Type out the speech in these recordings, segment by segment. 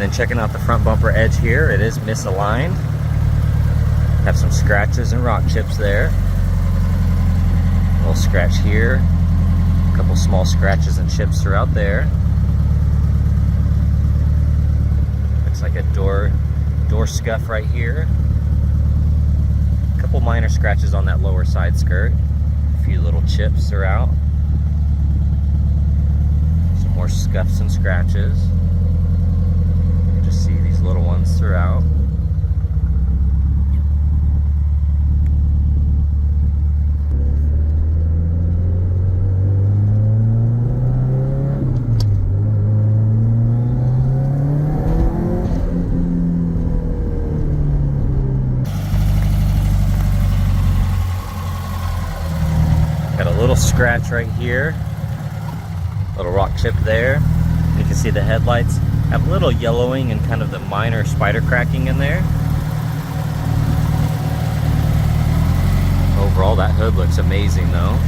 And then checking out the front bumper edge here, it is misaligned. Have some scratches and rock chips there. A little scratch here. A couple small scratches and chips throughout there. Looks like a door scuff right here. A couple minor scratches on that lower side skirt. A few little chips throughout. Some more scuffs and scratches. You just see these little ones throughout. Got a little scratch right here, little rock chip there. You can see the headlights have a little yellowing and kind of the minor spider cracking in there. Overall, that hood looks amazing though.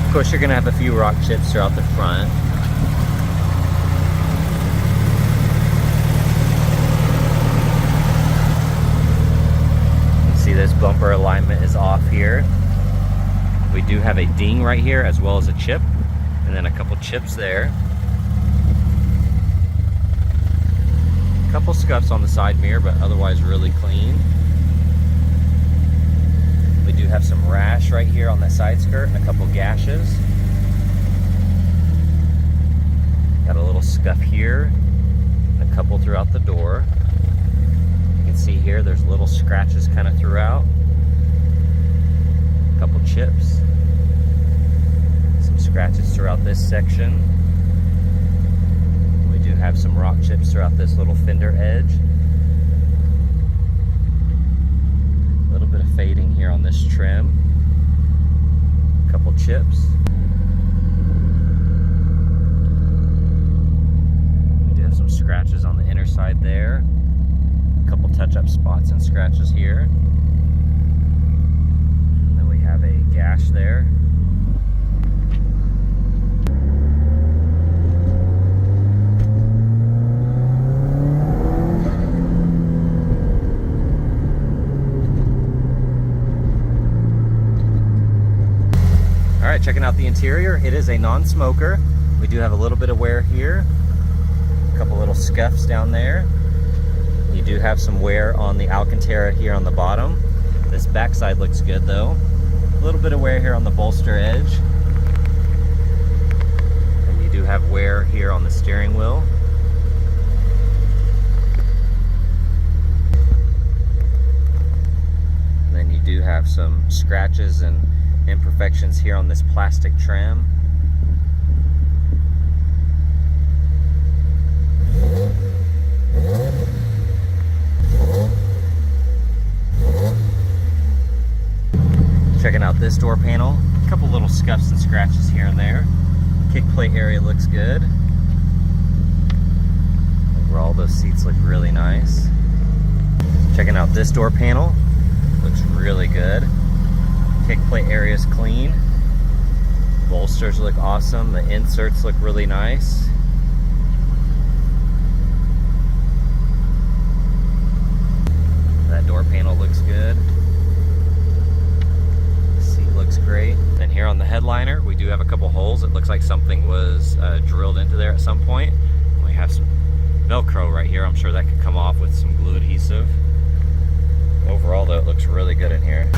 Of course, you're gonna have a few rock chips throughout the front. You can see this bumper alignment is off here. We do have a ding right here as well as a chip, and then a couple chips there. A couple scuffs on the side mirror, but otherwise really clean. We do have some rash right here on that side skirt and a couple gashes. Got a little scuff here, and a couple throughout the door. You can see here there's little scratches kind of throughout. Couple chips, some scratches throughout this section. We do have some rock chips throughout this little fender edge. A little bit of fading here on this trim. Couple chips. We do have some scratches on the inner side there. A couple touch-up spots and scratches here. Have a gash there. All right, checking out the interior. It is a non-smoker. We do have a little bit of wear here. A couple little scuffs down there. You do have some wear on the Alcantara here on the bottom. This backside looks good though. A little bit of wear here on the bolster edge, and you do have wear here on the steering wheel. And then you do have some scratches and imperfections here on this plastic trim. Checking out this door panel, a couple little scuffs and scratches here and there. Kick plate area looks good. Overall, those seats look really nice. Checking out this door panel, looks really good. Kick plate area is clean. Bolsters look awesome. The inserts look really nice. That door panel looks good. Looks great. And here on the headliner, we do have a couple holes. It looks like something was drilled into there at some point. We have some Velcro right here. I'm sure that could come off with some glue adhesive. Overall though, it looks really good in here.